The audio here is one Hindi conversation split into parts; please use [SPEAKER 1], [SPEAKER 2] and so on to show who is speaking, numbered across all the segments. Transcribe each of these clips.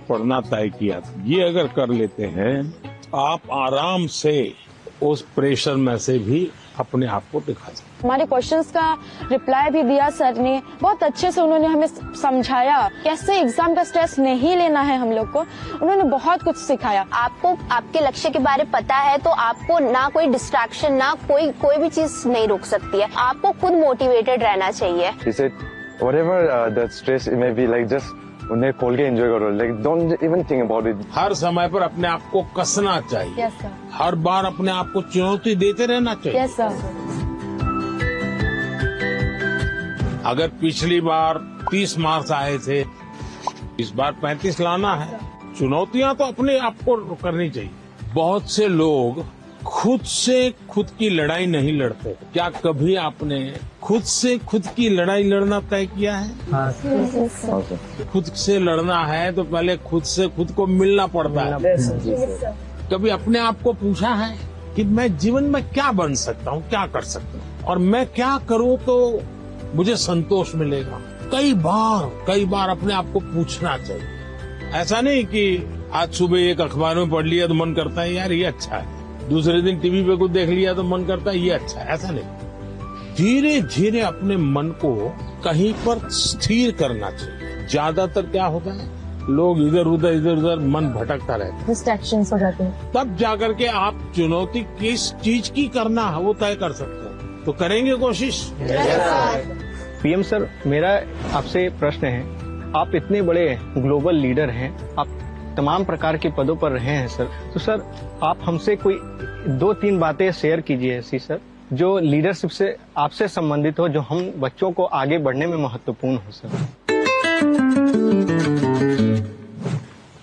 [SPEAKER 1] पढ़ना तय किया था, ये अगर कर लेते हैं आप आराम से उस प्रेशर में से भी अपने आप को दिखा सकते।
[SPEAKER 2] हमारे क्वेश्चंस का रिप्लाई भी दिया सर ने, बहुत अच्छे से उन्होंने हमें समझाया कैसे एग्जाम का स्ट्रेस नहीं लेना है हम लोग को। उन्होंने बहुत कुछ सिखाया।
[SPEAKER 3] आपको आपके लक्ष्य के बारे में पता है तो आपको ना कोई डिस्ट्रैक्शन, ना कोई भी चीज नहीं रोक सकती है। आपको खुद मोटिवेटेड रहना चाहिए।
[SPEAKER 4] Whatever the stress it may be, like just उन्हें खोल के एंजॉय करो, like don't even think about it.
[SPEAKER 1] हर समय पर अपने आप को कसना चाहिए।
[SPEAKER 2] Yes sir.
[SPEAKER 1] हर बार अपने आप को चुनौती देते रहना चाहिए।
[SPEAKER 2] Yes sir.
[SPEAKER 1] अगर पिछली बार 30 मार्क्स आए थे, इस बार 35 लाना है। चुनौतियां तो अपने आप को करनी चाहिए। बहुत से लोग खुद से खुद की लड़ाई नहीं लड़ते। क्या कभी आपने खुद से खुद की लड़ाई लड़ना तय किया है? खुद से लड़ना है तो पहले खुद से खुद को मिलना पड़ता है। कभी अपने आप को पूछा है कि मैं जीवन में क्या बन सकता हूँ, क्या कर सकता हूँ, और मैं क्या करूँ तो मुझे संतोष मिलेगा? कई बार अपने आप को पूछना चाहिए। ऐसा नहीं कि आज सुबह एक अखबार में पढ़ लिया तो मन करता है यार ये अच्छा है, दूसरे दिन टीवी पे कुछ देख लिया तो मन करता है ये अच्छा है। ऐसा नहीं, धीरे धीरे अपने मन को कहीं पर स्थिर करना चाहिए। ज्यादातर क्या होता है, लोग इधर उधर मन भटकता रहता है,
[SPEAKER 2] डिस्ट्रैक्शंस हो जाते हैं।
[SPEAKER 1] तब जाकर के आप चुनौती किस चीज की करना है वो तय कर सकते हैं। तो करेंगे कोशिश।
[SPEAKER 5] पीएम सर, मेरा आपसे प्रश्न है, आप इतने बड़े ग्लोबल लीडर हैं, आप तमाम प्रकार के पदों पर रहे हैं सर, तो सर आप हमसे कोई 2-3 बातें शेयर कीजिए ऐसी सर, जो लीडरशिप से आपसे संबंधित हो, जो हम बच्चों को आगे बढ़ने में महत्वपूर्ण हो सर।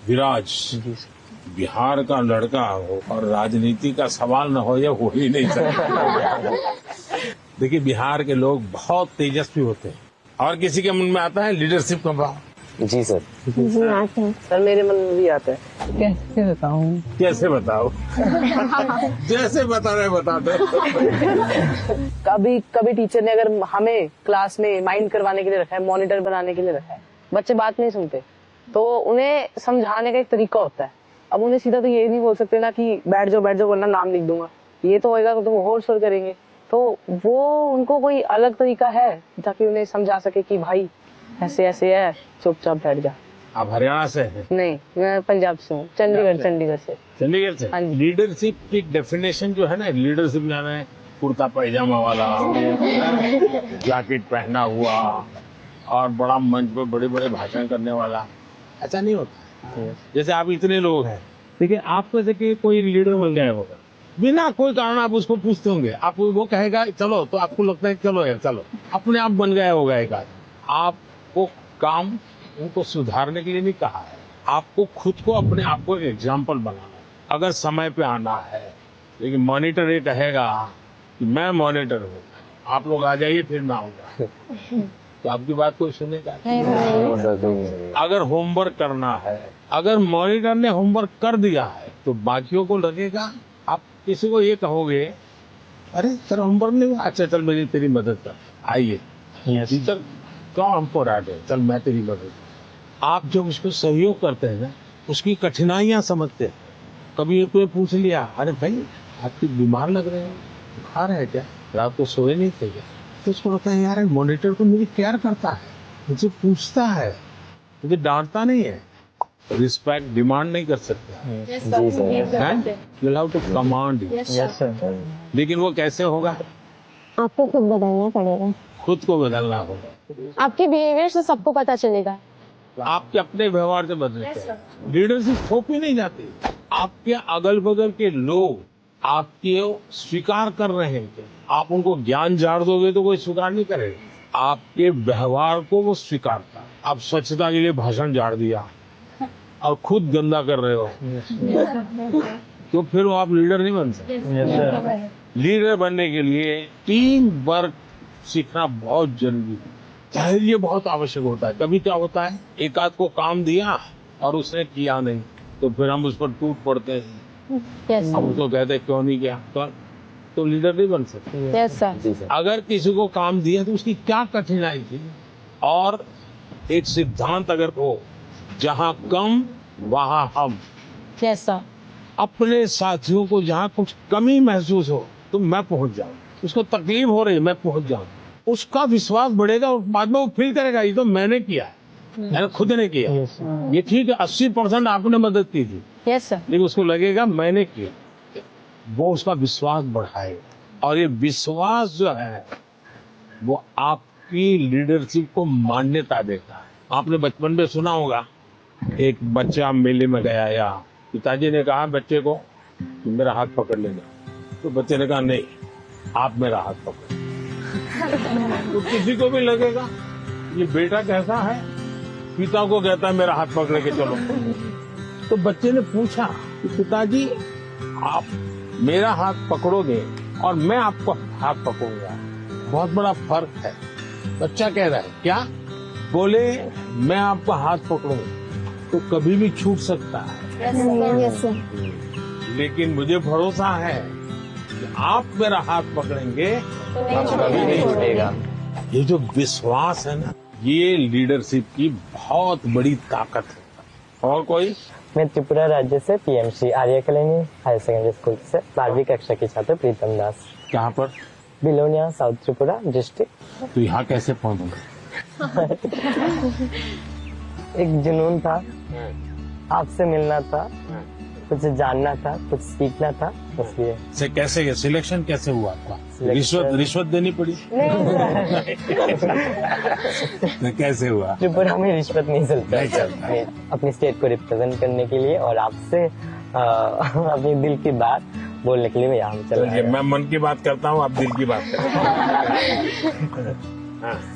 [SPEAKER 1] विराज बिहार का लड़का हो और राजनीति का सवाल न हो, यह हो ही नहीं सकता। देखिए, बिहार के लोग बहुत तेजस्वी होते हैं और किसी के मन में आता है लीडरशिप का भाव।
[SPEAKER 4] जी सर।
[SPEAKER 2] आते हैं
[SPEAKER 6] सर, मेरे मन में भी आता है। कैसे बताओ
[SPEAKER 1] जैसे बता रहे बता दो।
[SPEAKER 6] कभी टीचर ने अगर हमें क्लास में माइंड करवाने के लिए रखा है, मॉनिटर बनाने के लिए रखा है, बच्चे बात नहीं सुनते, तो उन्हें समझाने का एक तरीका होता है। अब उन्हें सीधा तो ये नहीं बोल सकते ना कि बैठ जाओ वरना नाम लिख दूंगा, ये तो होएगा तो तुम होर शोर करेंगे। तो वो उनको कोई अलग तरीका है ताकि उन्हें समझा सके कि भाई ऐसे है, चुपचाप बैठ जा।
[SPEAKER 1] आप हरियाणा से हैं?
[SPEAKER 6] नहीं, मैं पंजाब से हूँ, चंडीगढ़ से।
[SPEAKER 1] चंडीगढ़ से?
[SPEAKER 6] हाँ जी।
[SPEAKER 1] लीडरशिप की डेफिनेशन जो है ना, लीडरशिप जाना है कुर्ता पैजामा वाला, जैकेट पहना हुआ और बड़ा मंच पे बड़े बड़े भाषण करने वाला, ऐसा नहीं होता। जैसे आप इतने लोग हैं, देखिए आपको जैसे कोई लीडर बन गया होगा, बिना कोई कारण आप उसको पूछते होंगे, आप वो कहेगा चलो, तो आपको लगता है चलो यार चलो, अपने आप बन गया होगा एक आदमी। आपको काम उनको सुधारने के लिए नहीं कहा है, आपको खुद को अपने आप को एग्जाम्पल बनाना है। अगर समय पे आना है, लेकिन मॉनिटर ये कहेगा कि मैं मॉनिटर हूँ, आप लोग आ जाइए फिर मैं आऊंगा, तो आपकी बात कोई सुनेगा नहीं। अगर होमवर्क करना है, अगर मॉनिटर ने होमवर्क कर दिया है तो बाकियों को लगेगा, आप किसी को ये कहोगे अरे तेरा होमवर्क नहीं हुआ, अच्छा चल मेरी तेरी मदद कर, आइए टीचर क्यों हमको डांटे, चल मैं तेरी मदद। आप जब उसको सहयोग करते हैं ना, उसकी कठिनाइयां समझते हैं। कभी कोई पूछ लिया, अरे भाई आपकी बीमार लग रहे हैं, बुखार है क्या, रात को सोए नहीं थे क्या, तो उसको लगता है यार मॉनिटर को मेरी केयर करता है, मुझे पूछता है, मुझे डांटता नहीं है। रिस्पेक्ट डिमांड नहीं कर सकते, यू हैव टू कमांड। लेकिन वो कैसे होगा?
[SPEAKER 2] आपको खुद बदलना पड़ेगा,
[SPEAKER 1] खुद को बदलना होगा।
[SPEAKER 2] आपके बिहेवियर से सबको पता चलेगा।
[SPEAKER 1] आपके अपने व्यवहार से बदलते, लीडरशिप थोपी नहीं जाती। आपके अगल बगल के लोग आपके स्वीकार कर रहे हैं, आप उनको ज्ञान झाड़ दोगे तो कोई स्वीकार नहीं करेगा। आपके व्यवहार को वो स्वीकारता है। आप स्वच्छता के लिए भाषण झाड़ दिया और खुद गंदा कर रहे हो तो फिर वो आप लीडर नहीं बन सकते। लीडर बनने के लिए टीम वर्क सीखना बहुत जरूरी है, धैर्य बहुत आवश्यक होता है। कभी क्या होता है, एक आध को काम दिया और उसने किया नहीं, तो फिर हम उस पर टूट पड़ते हैं। हम उसको कहते हैं क्यों नहीं किया, तो लीडर नहीं बन सकते। अगर किसी को काम दिया तो उसकी क्या कठिनाई थी, और एक सिद्धांत अगर हो जहाँ कम वहां हम
[SPEAKER 2] जैसा
[SPEAKER 1] अपने साथियों को जहाँ कुछ कमी महसूस हो तो मैं पहुंच जाऊं, उसको तकलीफ हो रही मैं पहुंच जाऊं, उसका विश्वास बढ़ेगा और बाद में वो फील करेगा ये तो मैंने किया है, मैंने खुद ने किया। ये ठीक है 80% आपने मदद की थी,
[SPEAKER 2] यस सर
[SPEAKER 1] लेकिन उसको लगेगा मैंने किया, वो उसका विश्वास बढ़ाएगा। और ये विश्वास जो है वो आपकी लीडरशिप को मान्यता देता है। आपने बचपन में सुना होगा, एक बच्चा मेले में गया या पिताजी ने कहा बच्चे को कि मेरा हाथ पकड़ लेना, तो बच्चे ने कहा नहीं आप मेरा हाथ पकड़। तो किसी को भी लगेगा ये बेटा कैसा है, पिता को कहता है मेरा हाथ पकड़ के चलो। तो बच्चे ने पूछा कि पिताजी आप मेरा हाथ पकड़ोगे और मैं आपको हाथ पकड़ूंगा, बहुत बड़ा फर्क है। बच्चा कह रहा है क्या? बोले मैं आपका हाथ पकड़ूंगा तो कभी भी छूट सकता है, लेकिन मुझे भरोसा है कि आप मेरा हाथ पकड़ेंगे तो कभी नहीं छूटेगा। ये जो विश्वास है ना, ये लीडरशिप की बहुत बड़ी ताकत है। और कोई?
[SPEAKER 7] मैं त्रिपुरा राज्य से पीएमसी आर्य कॉलोनी हायर सेकेंडरी स्कूल से 12वीं कक्षा की छात्र प्रीतम दास।
[SPEAKER 1] कहाँ पर?
[SPEAKER 7] Belonia south Tripura district.
[SPEAKER 1] तो यहाँ कैसे पहुँचोगे?
[SPEAKER 7] एक जुनून था, आपसे मिलना था, कुछ जानना था, कुछ सीखना था, इसलिए।
[SPEAKER 1] से कैसे सिलेक्शन कैसे हुआ आपका?
[SPEAKER 7] Selection-
[SPEAKER 1] रिश्वत देनी पड़ी? तो कैसे हुआ?
[SPEAKER 7] त्रिपुरा में रिश्वत नहीं चलता।
[SPEAKER 1] नहीं चलता।
[SPEAKER 7] नहीं, अपनी स्टेट को रिप्रेजेंट करने के लिए और आपसे अपनी दिल की बात बोलने के लिए मैं यहाँ चला
[SPEAKER 1] चलिए
[SPEAKER 7] आया।
[SPEAKER 1] मैं मन की बात करता हूँ, आप दिल की बात करें।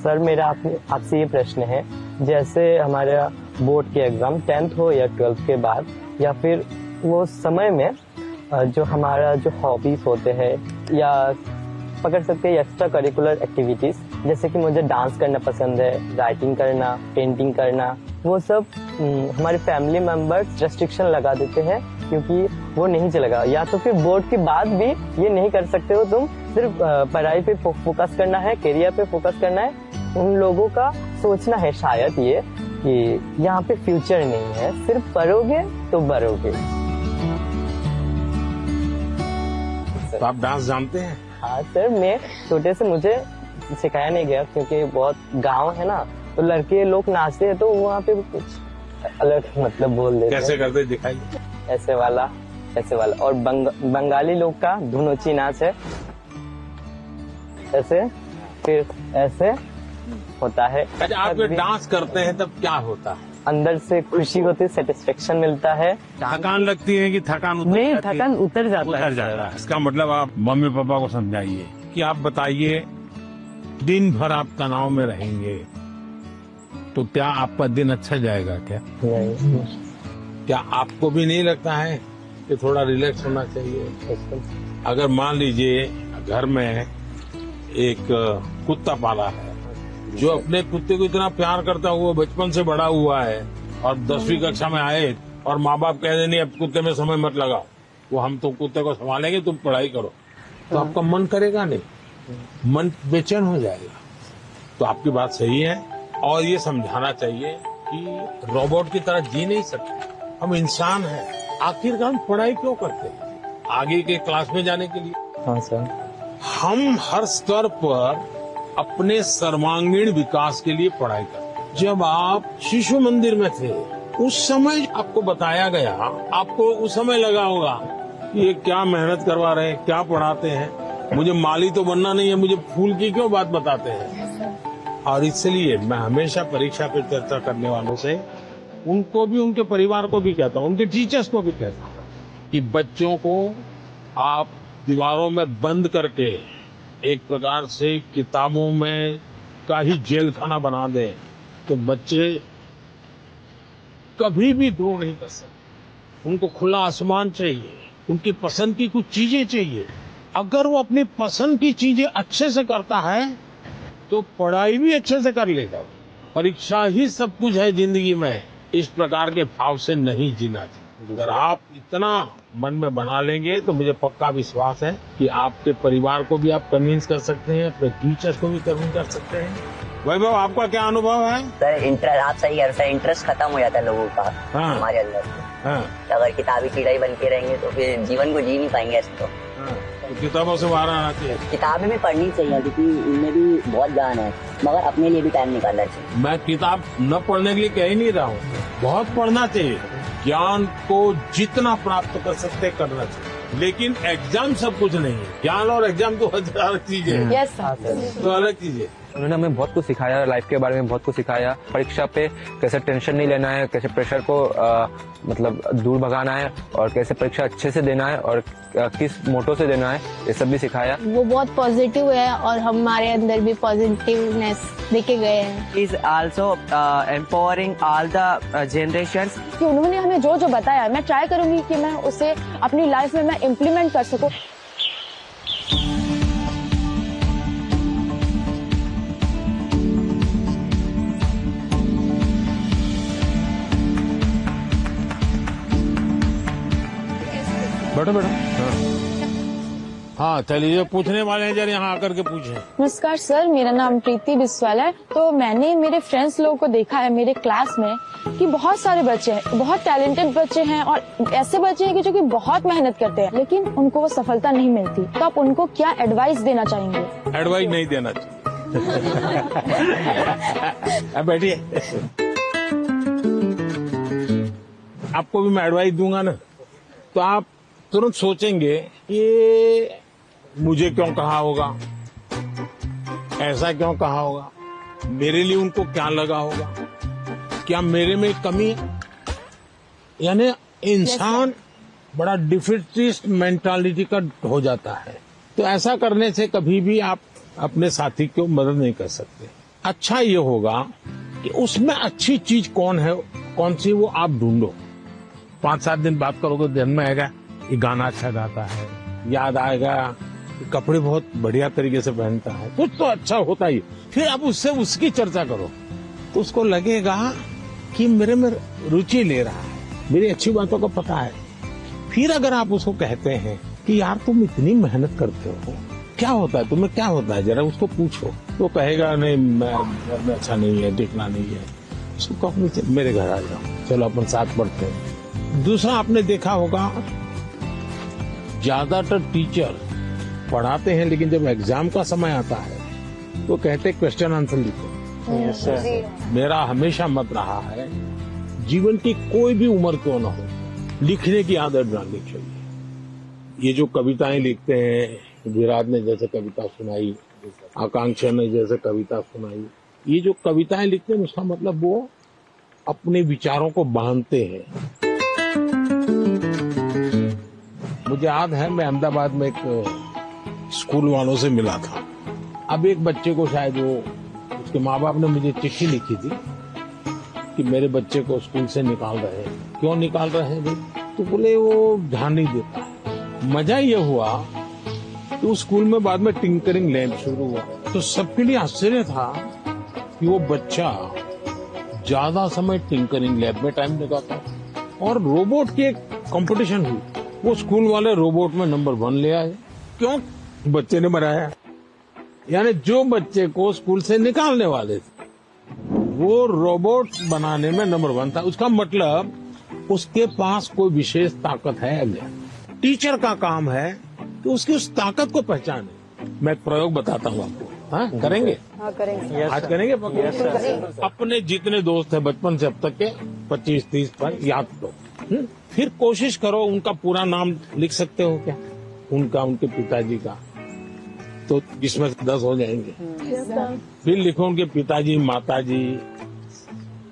[SPEAKER 7] सर मेरा आपसे ये प्रश्न है, जैसे हमारा बोर्ड के एग्जाम 10th हो या 12th के बाद या फिर वो समय में जो हमारा जो हॉबीज होते हैं या पकड़ सकते हैं एक्स्ट्रा करिकुलर एक्टिविटीज, जैसे कि मुझे डांस करना पसंद है, राइटिंग करना, पेंटिंग करना, वो सब हमारे फैमिली मेंबर्स रेस्ट्रिक्शन लगा देते हैं क्योंकि वो नहीं चलेगा, या तो फिर बोर्ड के बाद भी ये नहीं कर सकते हो तुम, सिर्फ पढ़ाई पे फोकस करना है, करियर पे फोकस करना है। उन लोगों का सोचना है शायद ये कि यहाँ पे फ्यूचर नहीं है, सिर्फ पढ़ोगे तो बढ़ोगे।
[SPEAKER 1] तो आप डांस जानते हैं?
[SPEAKER 7] हाँ सर, मैं छोटे से मुझे सिखाया नहीं गया क्योंकि बहुत गांव है ना, तो लड़के लोग नाचते हैं तो वहाँ पे कुछ अलग मतलब बोल देते
[SPEAKER 1] कैसे
[SPEAKER 7] हैं।
[SPEAKER 1] करते दिखाइए।
[SPEAKER 7] ऐसे वाला, ऐसे वाला। और बंगाली लोग का धुनोची नाच है, ऐसे फिर ऐसे होता है।
[SPEAKER 1] अच्छा आप जब डांस करते हैं तब क्या होता है?
[SPEAKER 7] अंदर से खुशी होती है, सेटिस्फेक्शन मिलता है।
[SPEAKER 1] थकान लगती है कि थकान उतर
[SPEAKER 7] नहीं,
[SPEAKER 1] जाती है?
[SPEAKER 7] थकान उतर जाता है।
[SPEAKER 1] उतर जाता है। इसका मतलब आप मम्मी पापा को समझाइए कि आप बताइए दिन भर आप तनाव में रहेंगे तो क्या आपका दिन अच्छा जाएगा क्या?
[SPEAKER 7] नहीं,
[SPEAKER 1] क्या आपको भी नहीं लगता है कि थोड़ा रिलैक्स होना चाहिए? अगर मान लीजिए घर में एक कुत्ता पाला है जो अपने कुत्ते को इतना प्यार करता हुआ बचपन से बड़ा हुआ है और 10वीं कक्षा में आए और माँ बाप कह दें नहीं अब कुत्ते में समय मत लगाओ, वो हम तो कुत्ते को संभालेंगे, तुम पढ़ाई करो, तो आपका मन करेगा नहीं, मन बेचैन हो जाएगा। तो आपकी बात सही है और ये समझाना चाहिए कि रोबोट की तरह जी नहीं सकते, हम इंसान हैं। आखिरकार हम पढ़ाई क्यों करते हैं? आगे के क्लास में जाने के लिए।
[SPEAKER 7] हाँ सर।
[SPEAKER 1] हम हर स्तर पर अपने सर्वांगीण विकास के लिए पढ़ाई करते हैं। जब आप शिशु मंदिर में थे उस समय आपको बताया गया, आपको उस समय लगा होगा कि ये क्या मेहनत करवा रहे हैं, क्या पढ़ाते हैं, मुझे माली तो बनना नहीं है, मुझे फूल की क्यों बात बताते हैं। और इसलिए मैं हमेशा परीक्षा पे चर्चा करने वालों से उनको भी, उनके परिवार को भी कहता हूँ, उनके टीचर्स को भी कहता हूँ कि बच्चों को आप दीवारों में बंद करके एक प्रकार से किताबों में का ही जेल खाना बना दें तो बच्चे कभी भी ग्रो नहीं कर सकते। उनको खुला आसमान चाहिए, उनकी पसंद की कुछ चीजें चाहिए। अगर वो अपनी पसंद की चीजें अच्छे से करता है तो पढ़ाई भी अच्छे से कर लेगा। परीक्षा ही सब कुछ है जिंदगी में, इस प्रकार के भाव से नहीं जीना चाहिए। अगर आप इतना मन में बना लेंगे तो मुझे पक्का विश्वास है कि आपके परिवार को भी आप कन्विंस कर सकते हैं, अपने टीचर्स को भी कन्विंस कर सकते हैं। वैभव, आपका क्या अनुभव है?
[SPEAKER 8] सर इंटरेस्ट, आप सही कह रहे हो सर, इंटरेस्ट खत्म हो जाता है लोगों का
[SPEAKER 1] हाँ।
[SPEAKER 8] हमारे अंदर।
[SPEAKER 1] हाँ,
[SPEAKER 8] अगर किताबी कीड़ा ही बन के रहेंगे तो फिर जीवन को जी नहीं पाएंगे ऐसे तो।
[SPEAKER 1] हाँ, तो किताबों से बाहर आना चाहिए।
[SPEAKER 8] किताबें भी पढ़नी चाहिए क्योंकि इनमें भी बहुत ज्ञान है, मगर अपने लिए भी टाइम निकालना चाहिए।
[SPEAKER 1] मैं किताब न पढ़ने के लिए कह ही नहीं रहा हूँ, बहुत पढ़ना चाहिए। ज्ञान को जितना प्राप्त कर सकते करना चाहिए, लेकिन एग्जाम सब कुछ नहीं है। ज्ञान और एग्जाम तो अलग चीज है।
[SPEAKER 2] Yes sir.
[SPEAKER 1] तो अलग चीज है।
[SPEAKER 4] उन्होंने हमें बहुत कुछ सिखाया, लाइफ के बारे में बहुत कुछ सिखाया। परीक्षा पे कैसे टेंशन नहीं लेना है, कैसे प्रेशर को मतलब दूर भगाना है, और कैसे परीक्षा अच्छे से देना है, और किस मोटो से देना है, ये सब भी सिखाया।
[SPEAKER 9] वो बहुत पॉजिटिव है और हमारे अंदर भी पॉजिटिवनेस देखे गए हैं।
[SPEAKER 8] Is also empowering all the generations.
[SPEAKER 2] कि उन्होंने हमें जो जो बताया, मैं ट्राई करूंगी कि मैं उसे अपनी लाइफ में मैं इम्प्लीमेंट कर सकूं।
[SPEAKER 1] बैठो बैठो। हाँ चलिए, जो पूछने वाले हैं जरा यहाँ आकर के पूछे।
[SPEAKER 2] नमस्कार सर, मेरा नाम प्रीति बिस्वाल है। तो मैंने मेरे फ्रेंड्स लोगों को देखा है मेरे क्लास में कि बहुत सारे बच्चे हैं, बहुत टैलेंटेड बच्चे हैं, और ऐसे बच्चे हैं कि जो कि बहुत मेहनत करते हैं, लेकिन उनको वो सफलता नहीं मिलती। तो आप उनको क्या एडवाइस देना चाहेंगे?
[SPEAKER 1] एडवाइस नहीं देना चाहिए। अब बैठिए। आपको भी मैं एडवाइस दूंगा ना, तो आप तुरंत सोचेंगे ये मुझे क्यों कहा होगा, ऐसा क्यों कहा होगा, मेरे लिए उनको क्या लगा होगा, क्या मेरे में कमी है। यानी इंसान बड़ा डिफिटिस्ट मेंटालिटी का हो जाता है। तो ऐसा करने से कभी भी आप अपने साथी को मदद नहीं कर सकते। अच्छा ये होगा कि उसमें अच्छी चीज कौन है, कौन सी, वो आप ढूंढो। 5-7 दिन बात करोगे, ध्यान में आएगा ये गाना अच्छा गाता है, याद आएगा कपड़े बहुत बढ़िया तरीके से पहनता है, कुछ तो अच्छा होता ही। फिर आप उससे उसकी चर्चा करो तो उसको लगेगा कि मेरे में रुचि ले रहा है, मेरी अच्छी बातों को पता है। फिर अगर आप उसको कहते हैं कि यार तुम इतनी मेहनत करते हो, क्या होता है तुम्हें, क्या होता है, जरा उसको पूछो। तो कहेगा नहीं, मैं अच्छा नहीं है, दिखना नहीं है। उसको कहो मेरे घर आ जाओ, चलो अपन साथ पढ़ते हैं। दूसरा, आपने देखा होगा ज्यादातर टीचर पढ़ाते हैं, लेकिन जब एग्जाम का समय आता है तो कहते क्वेश्चन आंसर लिखो। मेरा हमेशा मत रहा है, जीवन की कोई भी उम्र क्यों ना हो, लिखने की आदत डालनी चाहिए। ये जो कविताएं लिखते हैं, विराट ने जैसे कविता सुनाई, आकांक्षा ने जैसे कविता सुनाई, ये जो कविताएं लिखते हैं उसका मतलब वो अपने विचारों को बांधते हैं। मुझे याद है, मैं अहमदाबाद में एक स्कूल वालों से मिला था। अब एक बच्चे को शायद उसके माँ बाप ने मुझे चिट्ठी लिखी थी कि मेरे बच्चे को स्कूल से निकाल रहे हैं। क्यों निकाल रहे हैं भाई? तो बोले वो ध्यान नहीं देता है। मजा ये हुआ कि उस स्कूल में बाद में टिंकरिंग लैब शुरू हुआ, तो सबके लिए आश्चर्य था कि वो बच्चा ज्यादा समय टिंकरिंग लैब में टाइम लगाता। और रोबोट की एक कंपटीशन हुई, वो स्कूल वाले रोबोट में नंबर 1 ले आए। क्यों? बच्चे ने बनाया। यानी जो बच्चे को स्कूल से निकालने वाले थे, वो रोबोट बनाने में नंबर 1 था। उसका मतलब उसके पास कोई विशेष ताकत है। अगर टीचर का काम है तो उसकी उस ताकत को पहचाने। मैं एक प्रयोग बताता हूँ आपको। हाँ, करेंगे?
[SPEAKER 2] हाँ करेंगे।
[SPEAKER 1] आज करेंगे? अपने जितने दोस्त हैं बचपन से अब तक के 25-30 पर याद करो। फिर कोशिश करो उनका पूरा नाम लिख सकते हो क्या, उनका, उनके पिताजी का, तो जिसमें 10 हो जाएंगे। फिर लिखो उनके पिताजी, माताजी,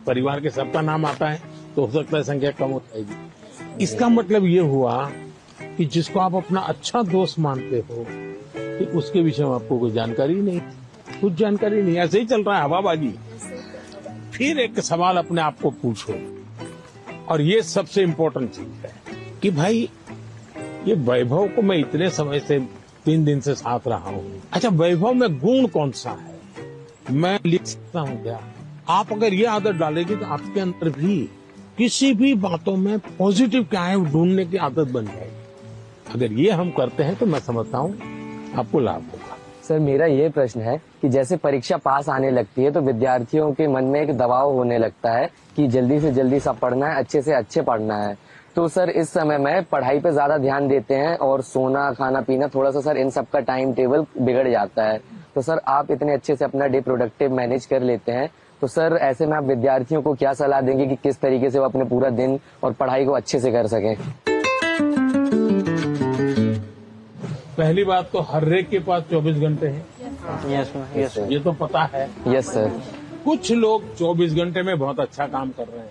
[SPEAKER 1] परिवार के सबका नाम आता है तो हो सकता है संख्या कम हो जाएगी। इसका मतलब ये हुआ कि जिसको आप अपना अच्छा दोस्त मानते हो कि उसके विषय में आपको कोई जानकारी नहीं, कुछ जानकारी नहीं, ऐसे ही चल रहा है हवाबाजी। फिर एक सवाल अपने आप को पूछो, और ये सबसे इम्पोर्टेंट चीज है कि भाई ये वैभव को मैं इतने समय से 3 दिन से साथ रहा हूँ, अच्छा वैभव में गुण कौन सा है, मैं लिख सकता हूँ क्या? आप अगर ये आदत डालेगी तो आपके अंदर भी किसी भी बातों में पॉजिटिव क्या है ढूंढने की आदत बन जाएगी। अगर ये हम करते हैं तो मैं समझता हूँ आपको लाभ होगा।
[SPEAKER 7] सर मेरा ये प्रश्न है कि जैसे परीक्षा पास आने लगती है तो विद्यार्थियों के मन में एक दबाव होने लगता है कि जल्दी से जल्दी सब पढ़ना है, अच्छे से अच्छे पढ़ना है। तो सर इस समय में पढ़ाई पे ज्यादा ध्यान देते हैं और सोना खाना पीना थोड़ा सा सर इन सब का टाइम टेबल बिगड़ जाता है। तो सर आप इतने अच्छे से अपना डे प्रोडक्टिव मैनेज कर लेते हैं, तो सर ऐसे में आप विद्यार्थियों को क्या सलाह देंगे कि किस तरीके से वो अपने पूरा दिन और पढ़ाई को अच्छे से कर सकें?
[SPEAKER 1] पहली बात तो हर एक के पास 24 घंटे हैं।
[SPEAKER 5] यस
[SPEAKER 1] ये तो पता है।
[SPEAKER 7] Yes sir.
[SPEAKER 1] कुछ लोग 24 घंटे में बहुत अच्छा काम कर रहे हैं,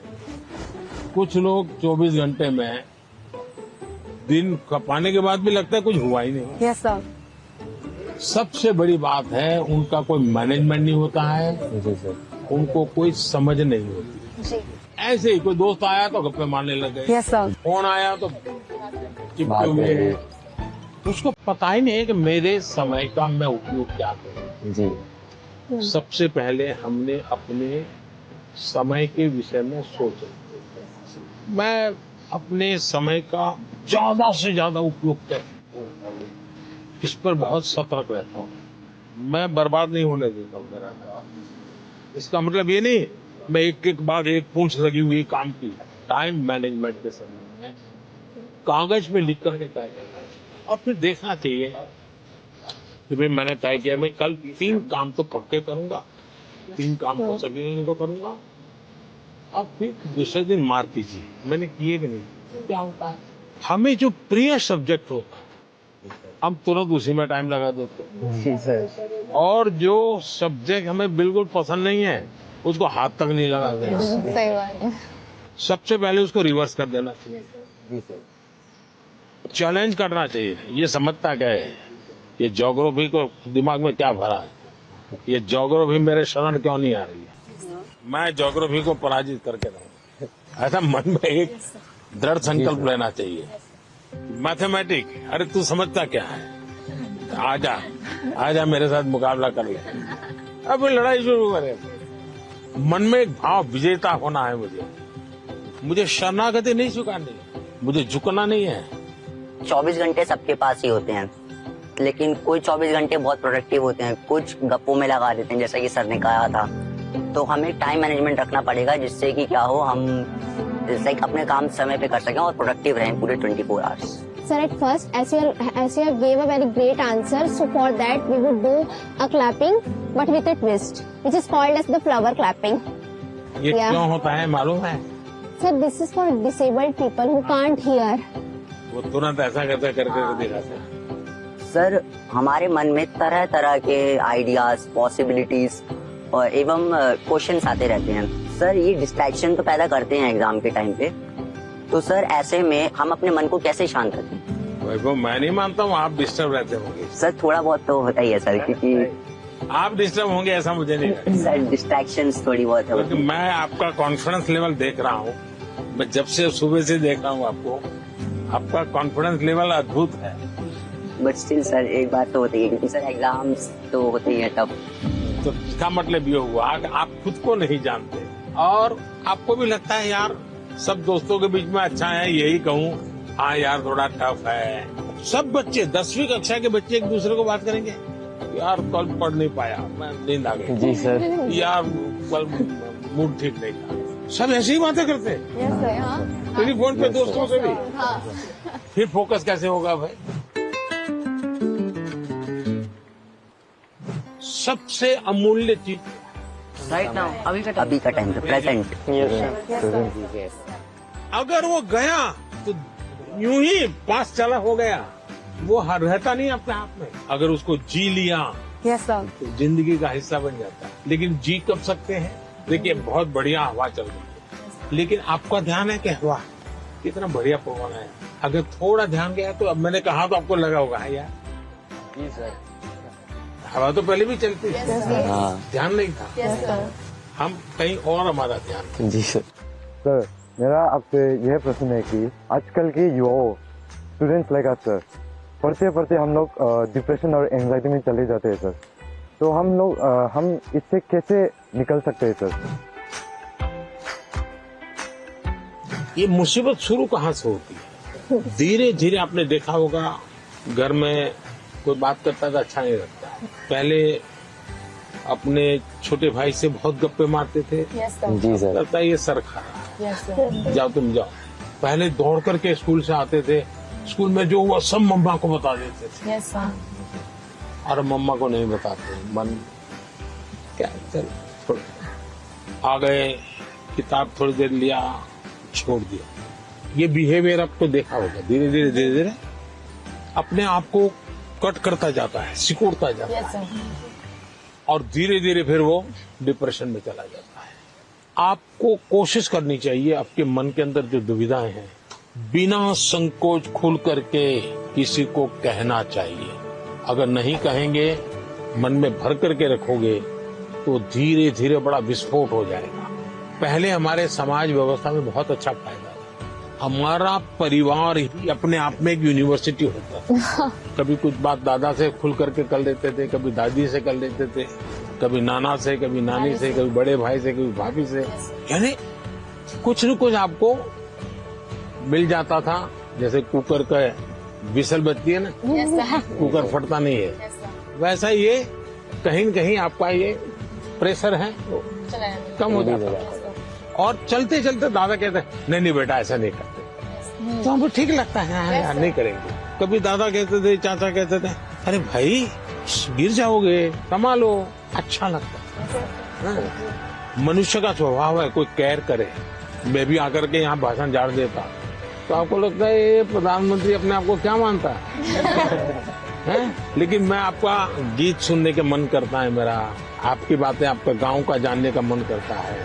[SPEAKER 1] कुछ लोग 24 घंटे में दिन खपाने के बाद भी लगता है कुछ हुआ ही नहीं।
[SPEAKER 2] Yes sir.
[SPEAKER 1] सबसे बड़ी बात है उनका कोई मैनेजमेंट नहीं होता है,
[SPEAKER 7] जी सर।
[SPEAKER 1] उनको कोई समझ नहीं होती।
[SPEAKER 3] जी
[SPEAKER 1] ऐसे ही कोई दोस्त आया तो गप्पे मारने लग गए,
[SPEAKER 2] यस सर।
[SPEAKER 1] फोन आया तो चिपके
[SPEAKER 7] बात
[SPEAKER 1] हुए
[SPEAKER 7] कर रहे
[SPEAKER 1] हैं। उसको पता ही नहीं है कि मेरे समय का मैं उपयोग क्या करूं।
[SPEAKER 7] जी
[SPEAKER 1] सबसे पहले हमने अपने समय के विषय में सोचा। मैं अपने समय का ज्यादा से ज्यादा उपयोग करता हूं, इस पर बहुत सतर्क रहता हूँ। मैं बर्बाद नहीं होने देता हूँ मेरा। इसका मतलब ये नहीं मैं एक एक बाद एक पूंछ लगी हुई काम की। टाइम मैनेजमेंट के समय में कागज में लिख करके तय करना और फिर देखना चाहिए कि भाई मैंने तय किया मैं कल 3 काम तो पक्के करूंगा, 3 काम हो सके तो करूंगा, और फिर दूसरे दिन मार कीजिए मैंने किए कि नहीं। क्या होता है हमें जो प्रिय सब्जेक्ट होता है हम तुरंत उसी में टाइम लगा देते हैं।
[SPEAKER 7] जी सर।
[SPEAKER 1] और जो सब्जेक्ट हमें बिल्कुल पसंद नहीं है उसको हाथ तक नहीं लगाते हैं।
[SPEAKER 9] सही बात है।
[SPEAKER 1] सबसे पहले उसको रिवर्स कर देना चाहिए,
[SPEAKER 7] जी सर।
[SPEAKER 1] चैलेंज करना चाहिए। ये समझता क्या है, ये ज्योग्राफी को दिमाग में क्या भरा है, ये ज्योग्राफी मेरे शरण क्यों नहीं आ रही है, मैं ज्योग्राफी को पराजित करके रहूं। ऐसा मन में एक दृढ़ संकल्प लेना चाहिए। मैथमेटिक, अरे तू समझता क्या है, आजा आजा मेरे साथ मुकाबला कर ले। अब लड़ाई शुरू करे। मन में एक भाव विजेता होना है। मुझे शरणागति नहीं स्वीकारनी है, मुझे झुकना नहीं है।
[SPEAKER 8] 24 घंटे सबके पास ही होते हैं, लेकिन कोई 24 घंटे बहुत प्रोडक्टिव होते हैं, कुछ गप्पों में लगा देते हैं, जैसा कि सर ने कहा था। तो हमें टाइम मैनेजमेंट रखना पड़ेगा, जिससे कि क्या हो, हम लाइक अपने काम समय पे कर सकें और प्रोडक्टिव रहें पूरे 24 hours.
[SPEAKER 9] Sir, at first, as you gave a very great answer, so for that we would do a clapping, but with a twist, which is called as the flower clapping.
[SPEAKER 1] ये
[SPEAKER 9] Yeah.
[SPEAKER 1] क्यों होता है मालूम है?
[SPEAKER 9] Sir, this is for disabled people who can't hear.
[SPEAKER 1] वो तुरंत ऐसा करते करके दिखाते हैं।
[SPEAKER 8] सर हमारे मन में तरह तरह के आइडियाज, पॉसिबिलिटीज और एवं क्वेश्चंस आते रहते हैं। सर ये डिस्ट्रैक्शन तो पैदा करते हैं एग्जाम के टाइम पे, तो सर ऐसे में हम अपने मन को कैसे शांत रखें?
[SPEAKER 1] वैभव, मैं नहीं मानता हूँ आप डिस्टर्ब रहते होंगे।
[SPEAKER 8] सर थोड़ा बहुत तो होता ही है सर, क्योंकि
[SPEAKER 1] आप डिस्टर्ब होंगे ऐसा मुझे नहीं लगता।
[SPEAKER 8] सर डिस्ट्रैक्शंस थोड़ी बहुत है।
[SPEAKER 1] क्योंकि मैं आपका कॉन्फिडेंस लेवल देख रहा हूँ, मैं जब से सुबह से देख रहा हूँ आपको, आपका कॉन्फिडेंस लेवल अद्भुत है।
[SPEAKER 8] बट स्टिल सर एक बात तो होती है, क्योंकि सर एग्जाम्स तो होते ही है तब।
[SPEAKER 1] तो इसका मतलब ये हुआ कि आप खुद को नहीं जानते और आपको भी लगता है यार सब दोस्तों के बीच में अच्छा है, यही कहूँ हाँ यार थोड़ा टफ है। सब बच्चे 10वीं कक्षा के बच्चे एक दूसरे को बात करेंगे, यार कल पढ़ नहीं पाया, मैं नींद आ गई,
[SPEAKER 7] जी सर।
[SPEAKER 1] यार कल मूड ठीक नहीं था। सब ऐसी ही बातें करते हैं टेलीफोन पे दोस्तों से भी। फिर फोकस कैसे होगा भाई? सबसे अमूल्य चीज
[SPEAKER 8] राइट नाउ अभी का टाइम प्रेजेंट।
[SPEAKER 1] अगर वो गया तो यूं ही पास चला हो गया, वो रहता नहीं अपने आप में। अगर उसको जी लिया
[SPEAKER 2] यस सर।
[SPEAKER 1] तो जिंदगी का हिस्सा बन जाता है। लेकिन जी कब सकते हैं? देखिए बहुत बढ़िया हवा चल रही है, लेकिन आपका ध्यान है कि हवा कितना बढ़िया पवन है। अगर थोड़ा ध्यान गया तो अब मैंने कहा तो आपको लगा होगा यार
[SPEAKER 7] जी सर।
[SPEAKER 1] हवा तो पहले भी चलती थी,
[SPEAKER 7] हाँ
[SPEAKER 1] ध्यान नहीं था।
[SPEAKER 2] Yes sir.
[SPEAKER 1] हम कहीं और हमारा ध्यान।
[SPEAKER 7] जी सर।
[SPEAKER 10] सर मेरा आपसे यह प्रश्न है कि आजकल के युवाओं स्टूडेंट्स लाइक अस सर, पढ़ते पढ़ते हम लोग डिप्रेशन और एंजाइटी में चले जाते हैं सर। तो हम इससे कैसे निकल सकते हैं सर?
[SPEAKER 1] ये मुसीबत शुरू कहाँ से होती है? धीरे धीरे आपने देखा होगा घर में कोई बात करता तो अच्छा नहीं लगता, पहले अपने छोटे भाई से बहुत गप्पे मारते थे,
[SPEAKER 2] यस सर,
[SPEAKER 4] जी सर।
[SPEAKER 1] लगता है ये सर खा रहा
[SPEAKER 2] यस सर,
[SPEAKER 1] है। जाओ तुम जाओ। पहले दौड़ करके स्कूल से आते थे, स्कूल में जो हुआ सब मम्मा को बता देते थे,
[SPEAKER 2] यस सर,
[SPEAKER 1] और मम्मा को नहीं बताते। मन क्या, चल आ गए, किताब थोड़ी देर लिया, छोड़ दिया। ये बिहेवियर आपको देखा होगा, धीरे धीरे धीरे धीरे अपने आप को कट करता जाता है, सिकुड़ता जाता
[SPEAKER 2] यस
[SPEAKER 1] है,
[SPEAKER 2] सर,
[SPEAKER 1] और धीरे धीरे फिर वो डिप्रेशन में चला जाता है। आपको कोशिश करनी चाहिए, आपके मन के अंदर जो दुविधाएं हैं, बिना संकोच खुल करके किसी को कहना चाहिए। अगर नहीं कहेंगे, मन में भर करके रखोगे, तो धीरे धीरे बड़ा विस्फोट हो जाएगा। पहले हमारे समाज व्यवस्था में बहुत अच्छा फायदा था। हमारा परिवार ही अपने आप में एक यूनिवर्सिटी होता था। कभी कुछ बात दादा से खुल करके कर लेते थे, कभी दादी से कर लेते थे, कभी नाना से, कभी नानी से, कभी बड़े भाई से, कभी भाभी से। यानी कुछ न कुछ आपको मिल जाता था। जैसे कुकर का विसल बजती है ना,
[SPEAKER 2] यस सर,
[SPEAKER 1] कुकर फटता नहीं है,
[SPEAKER 2] यस सर,
[SPEAKER 1] वैसा ये कहीं न कहीं आपका ये प्रेशर है वो
[SPEAKER 2] चलाया
[SPEAKER 1] कम हो जाता है। और चलते चलते दादा कहते हैं, नहीं नहीं बेटा ऐसा नहीं करते, तो हमको ठीक लगता है, हाँ यार नहीं करेंगे। कभी दादा कहते थे, चाचा कहते थे, अरे भाई गिर जाओगे, संभालो, अच्छा लगता है। हाँ। मनुष्य का स्वभाव है, कोई केयर करे। मैं भी आकर के यहाँ भाषण झाड़ देता तो आपको लगता है ये प्रधानमंत्री अपने आप को क्या मानता है? लेकिन मैं आपका गीत सुनने का मन करता है, मेरा आपकी बातें, आपका गांव का जानने का मन करता है।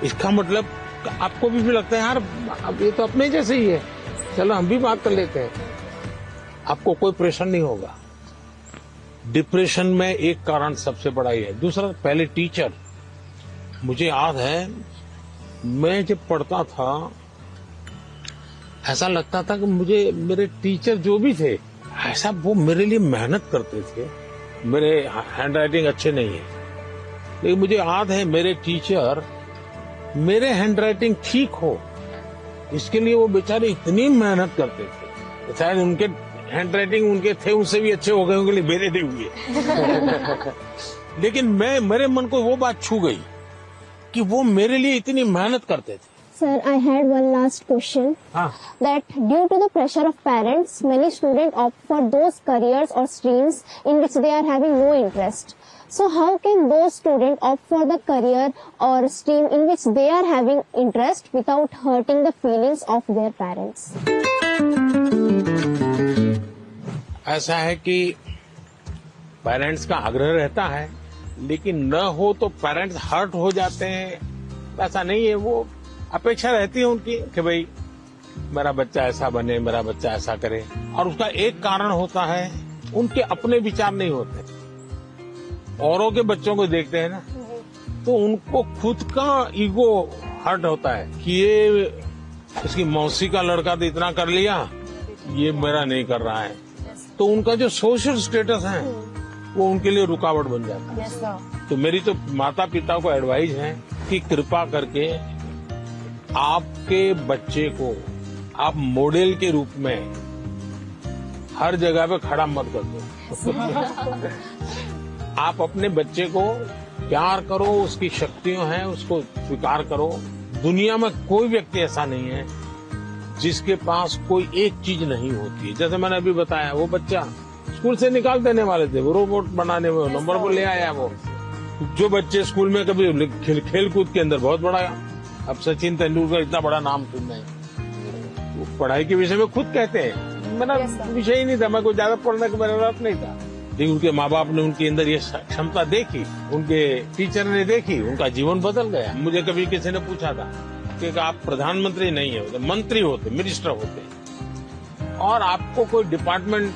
[SPEAKER 1] इसका मतलब आपको भी लगता है यार अब ये तो अपने जैसे ही है, चलो हम भी बात कर लेते हैं। आपको कोई प्रेशर नहीं होगा। डिप्रेशन में एक कारण सबसे बड़ा ही है। दूसरा, पहले टीचर, मुझे याद है मैं जब पढ़ता था ऐसा लगता था कि मुझे मेरे टीचर जो भी थे ऐसा वो मेरे लिए मेहनत करते थे। मेरे हैंड राइटिंग अच्छे नहीं है, लेकिन मुझे याद है मेरे टीचर मेरे हैंड राइटिंग ठीक हो इसके लिए वो बेचारे इतनी मेहनत करते थे। शायद उनके हैंड राइटिंग उनके थे उससे भी अच्छे हो गए होंगे, मेरे नहीं हुए। लेकिन मेरे मन को वो बात छू गई कि वो मेरे लिए इतनी मेहनत करते थे।
[SPEAKER 9] Sir, I had one last question. That due to the pressure of parents, many students opt for those careers or streams in which they are having no interest. So how can those students opt for the career or stream in which they are having interest without hurting the feelings of their parents?
[SPEAKER 1] ऐसा है कि पेरेंट्स का आग्रह रहता है, लेकिन न हो तो पेरेंट्स हर्ट हो जाते हैं। ऐसा नहीं है, वो अपेक्षा रहती है उनकी कि भाई मेरा बच्चा ऐसा बने, मेरा बच्चा ऐसा करे। और उसका एक कारण होता है, उनके अपने विचार नहीं होते। औरों के बच्चों को देखते हैं ना, तो उनको खुद का ईगो हर्ट होता है कि ये इसकी मौसी का लड़का तो इतना कर लिया, ये मेरा नहीं कर रहा है। तो उनका जो सोशल स्टेटस है वो उनके लिए रुकावट बन जाता है।
[SPEAKER 2] यस सर,
[SPEAKER 1] तो मेरी तो माता पिता को एडवाइस है कि कृपा करके आपके बच्चे को आप मॉडल के रूप में हर जगह पे खड़ा मत कर दो। आप अपने बच्चे को प्यार करो, उसकी शक्तियां हैं उसको स्वीकार करो। दुनिया में कोई व्यक्ति ऐसा नहीं है जिसके पास कोई एक चीज नहीं होती है। जैसे मैंने अभी बताया, वो बच्चा स्कूल से निकाल देने वाले थे, वो रोबोट बनाने में नंबर पर ले आया। वो जो बच्चे स्कूल में कभी खेल कूद के अंदर बहुत बड़ा, अब सचिन तेंदुलकर इतना बड़ा नाम सुन रहे हैं, वो पढ़ाई के विषय में खुद कहते हैं मेरा विषय ही नहीं था, मैं कोई ज्यादा पढ़ने का मेरा रस नहीं था। लेकिन उनके माँ बाप ने उनके अंदर ये क्षमता देखी, उनके टीचर ने देखी, उनका जीवन बदल गया। मुझे कभी किसी ने पूछा था कि आप प्रधानमंत्री नहीं होते, मंत्री होते, मिनिस्टर होते, और आपको कोई डिपार्टमेंट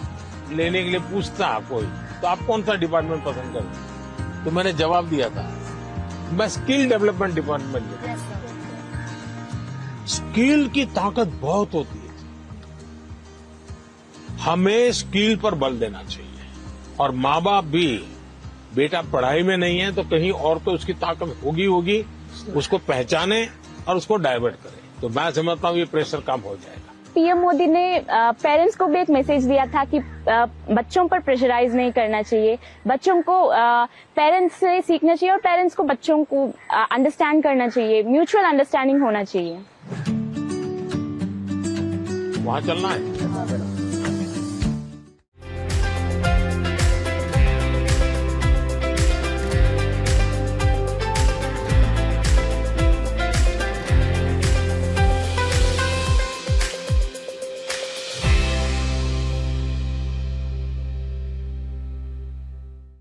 [SPEAKER 1] लेने के लिए पूछता कोई, तो आप कौन सा डिपार्टमेंट पसंद करते? तो मैंने जवाब दिया था मैं स्किल डेवलपमेंट डिपार्टमेंट। स्किल की ताकत बहुत होती है, हमें स्किल पर बल देना चाहिए। और माँ बाप भी, बेटा पढ़ाई में नहीं है तो कहीं और तो उसकी ताकत होगी, उसको पहचाने और उसको डाइवर्ट करें। तो मैं समझता हूँ ये प्रेशर कम हो जाएगा।
[SPEAKER 2] पीएम मोदी ने पेरेंट्स को भी एक मैसेज दिया था कि बच्चों पर प्रेशराइज नहीं करना चाहिए, बच्चों को पेरेंट्स से सीखना चाहिए और पेरेंट्स को बच्चों को अंडरस्टैंड करना चाहिए, म्यूचुअल अंडरस्टैंडिंग होना चाहिए।
[SPEAKER 1] वहाँ चलना है।